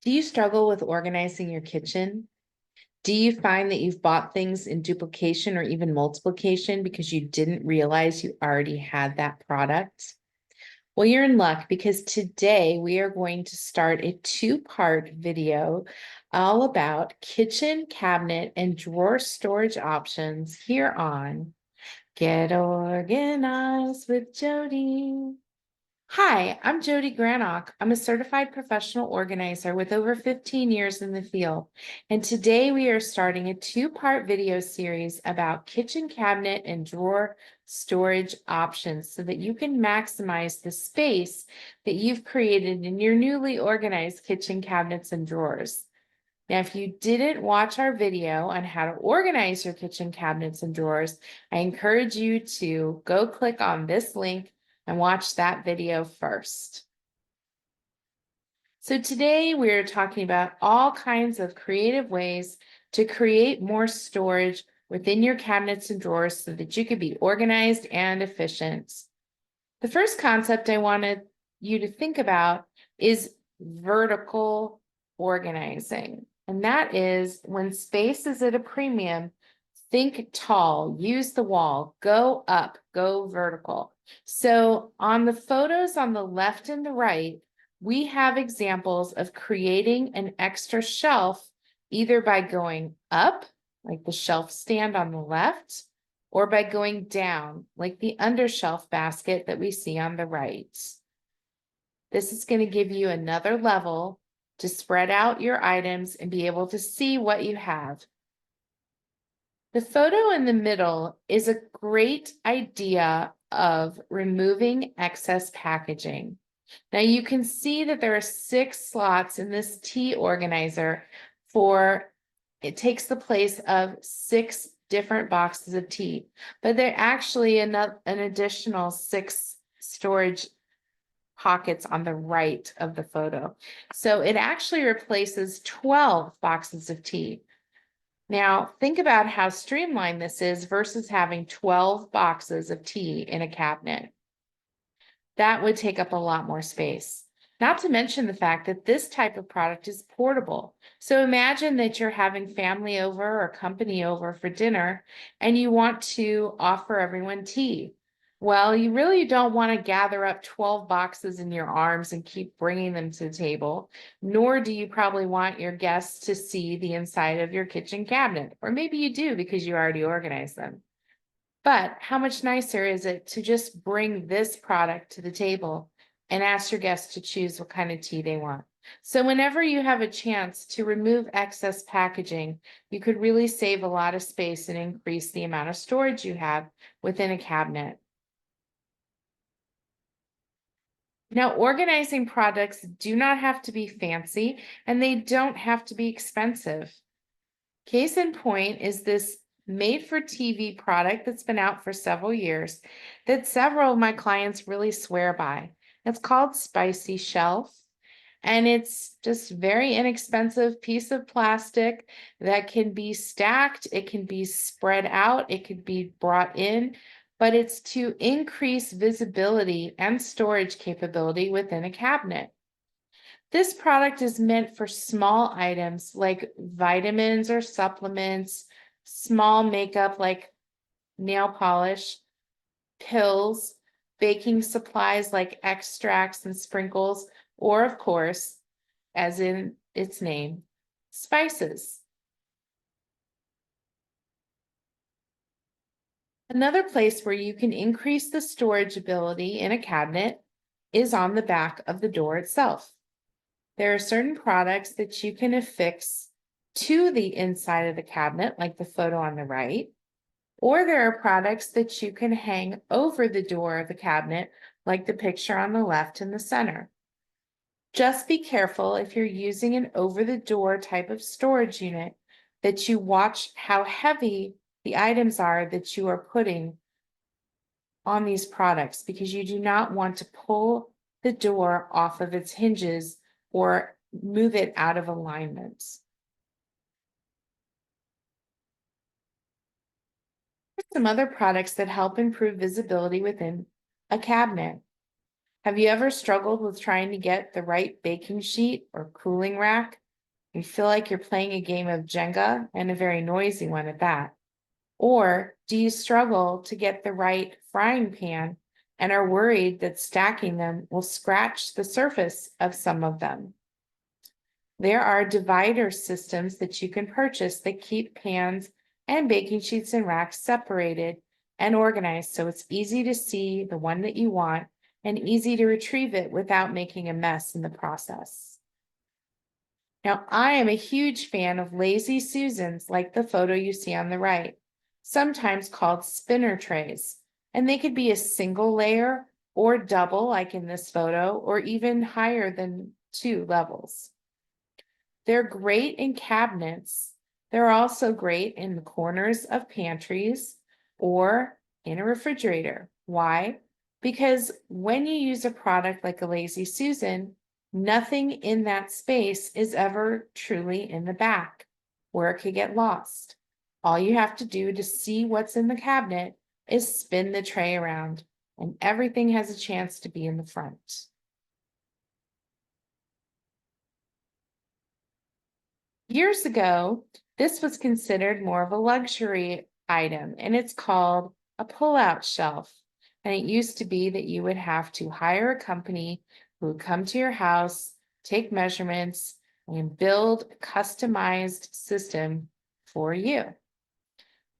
Do you struggle with organizing your kitchen? Do you find that you've bought things in duplication or even multiplication because you didn't realize you already had that product? Well, you're in luck because today we are going to start a two-part video all about kitchen cabinet and drawer storage options here on Get Organized with Jodi. Hi, I'm Jodi Granock. I'm a certified professional organizer with over 15 years in the field. And today we are starting a two-part video series about kitchen cabinet and drawer storage options so that you can maximize the space that you've created in your newly organized kitchen cabinets and drawers. Now, if you didn't watch our video on how to organize your kitchen cabinets and drawers, I encourage you to go click on this link and watch that video first. So today we're talking about all kinds of creative ways to create more storage within your cabinets and drawers so that you can be organized and efficient. The first concept I wanted you to think about is vertical organizing. And that is when space is at a premium, think tall, use the wall, go up, go vertical. So on the photos on the left and the right, we have examples of creating an extra shelf either by going up, like the shelf stand on the left, or by going down, like the undershelf basket that we see on the right. This is going to give you another level to spread out your items and be able to see what you have. The photo in the middle is a great idea of removing excess packaging. Now you can see that there are 6 slots in this tea organizer for, it takes the place of 6 different boxes of tea, but there are actually an additional 6 storage pockets on the right of the photo. So it actually replaces 12 boxes of tea. Now, think about how streamlined this is versus having 12 boxes of tea in a cabinet. That would take up a lot more space. Not to mention the fact that this type of product is portable. So imagine that you're having family over or company over for dinner and you want to offer everyone tea. Well, you really don't want to gather up 12 boxes in your arms and keep bringing them to the table, nor do you probably want your guests to see the inside of your kitchen cabinet. Or maybe you do because you already organized them. But how much nicer is it to just bring this product to the table and ask your guests to choose what kind of tea they want? So whenever you have a chance to remove excess packaging, you could really save a lot of space and increase the amount of storage you have within a cabinet. Now, organizing products do not have to be fancy and they don't have to be expensive. Case in point is this made for TV product that's been out for several years that several of my clients really swear by. It's called Spicy Shelf. And it's just very inexpensive piece of plastic that can be stacked, it can be spread out, it could be brought in, but it's to increase visibility and storage capability within a cabinet. This product is meant for small items like vitamins or supplements, small makeup like nail polish, pills, baking supplies like extracts and sprinkles, or of course, as in its name, spices. Another place where you can increase the storage ability in a cabinet is on the back of the door itself. There are certain products that you can affix to the inside of the cabinet, like the photo on the right, or there are products that you can hang over the door of the cabinet, like the picture on the left in the center. Just be careful if you're using an over-the-door type of storage unit that you watch how heavy the items are that you are putting on these products because you do not want to pull the door off of its hinges or move it out of alignment. Some other products that help improve visibility within a cabinet. Have you ever struggled with trying to get the right baking sheet or cooling rack? You feel like you're playing a game of Jenga, and a very noisy one at that. Or do you struggle to get the right frying pan and are worried that stacking them will scratch the surface of some of them? There are divider systems that you can purchase that keep pans and baking sheets and racks separated and organized so it's easy to see the one that you want and easy to retrieve it without making a mess in the process. Now, I am a huge fan of lazy Susans like the photo you see on the right, sometimes called spinner trays, and they could be a single layer or double like in this photo, or even higher than 2 levels. They're great in cabinets. They're also great in the corners of pantries or in a refrigerator. Why? Because when you use a product like a Lazy Susan, nothing in that space is ever truly in the back where it could get lost. All you have to do to see what's in the cabinet is spin the tray around, and everything has a chance to be in the front. Years ago, this was considered more of a luxury item, and it's called a pull-out shelf. And it used to be that you would have to hire a company who would come to your house, take measurements, and build a customized system for you.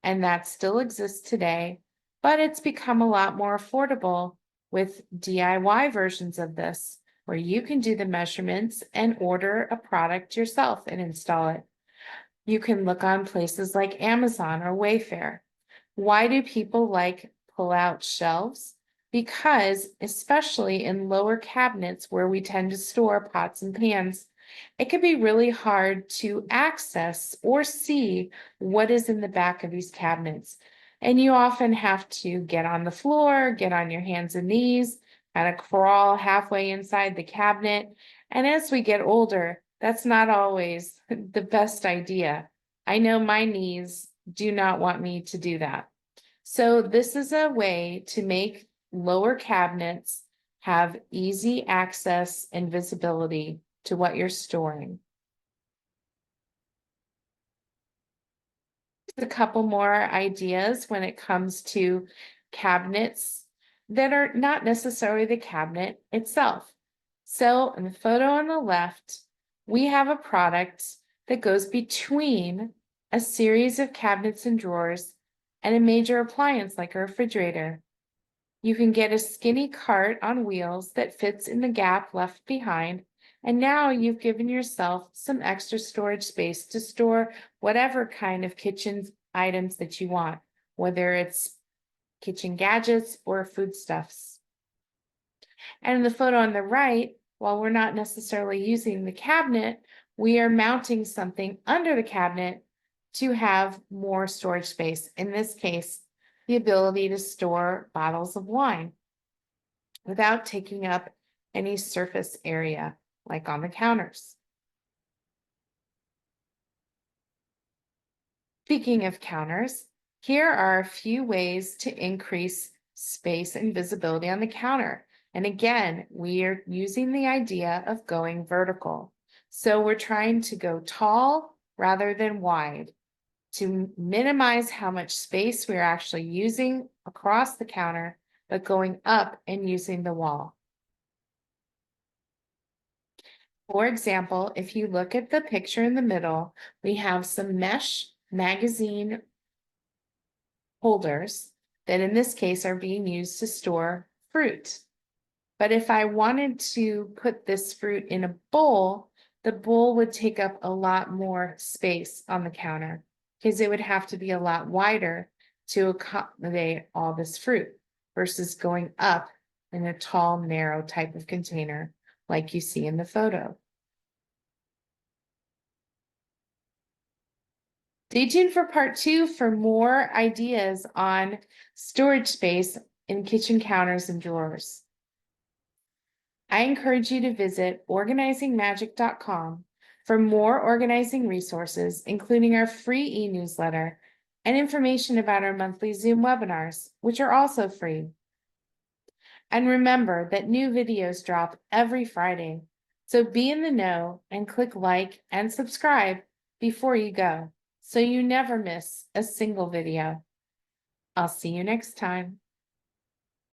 And that still exists today, but it's become a lot more affordable with DIY versions of this, where you can do the measurements and order a product yourself and install it. You can look on places like Amazon or Wayfair. Why do people like pull-out shelves? Because, especially in lower cabinets where we tend to store pots and pans, it can be really hard to access or see what is in the back of these cabinets. And you often have to get on the floor, get on your hands and knees, kind of crawl halfway inside the cabinet. And as we get older, that's not always the best idea. I know my knees do not want me to do that. So this is a way to make lower cabinets have easy access and visibility to what you're storing. A couple more ideas when it comes to cabinets that are not necessarily the cabinet itself. So in the photo on the left, we have a product that goes between a series of cabinets and drawers and a major appliance like a refrigerator. You can get a skinny cart on wheels that fits in the gap left behind, and now you've given yourself some extra storage space to store whatever kind of kitchen items that you want, whether it's kitchen gadgets or foodstuffs. And in the photo on the right, while we're not necessarily using the cabinet, we are mounting something under the cabinet to have more storage space. In this case, the ability to store bottles of wine without taking up any surface area, like on the counters. Speaking of counters, here are a few ways to increase space and visibility on the counter. And again, we are using the idea of going vertical. So we're trying to go tall rather than wide to minimize how much space we're actually using across the counter, but going up and using the wall. For example, if you look at the picture in the middle, we have some mesh magazine holders that in this case are being used to store fruit. But if I wanted to put this fruit in a bowl, the bowl would take up a lot more space on the counter because it would have to be a lot wider to accommodate all this fruit versus going up in a tall, narrow type of container like you see in the photo. Stay tuned for part 2 for more ideas on storage space in kitchen counters and drawers. I encourage you to visit organizingmagic.com for more organizing resources, including our free e-newsletter and information about our monthly Zoom webinars, which are also free. And remember that new videos drop every Friday. So be in the know and click like and subscribe before you go, so you never miss a single video. I'll see you next time.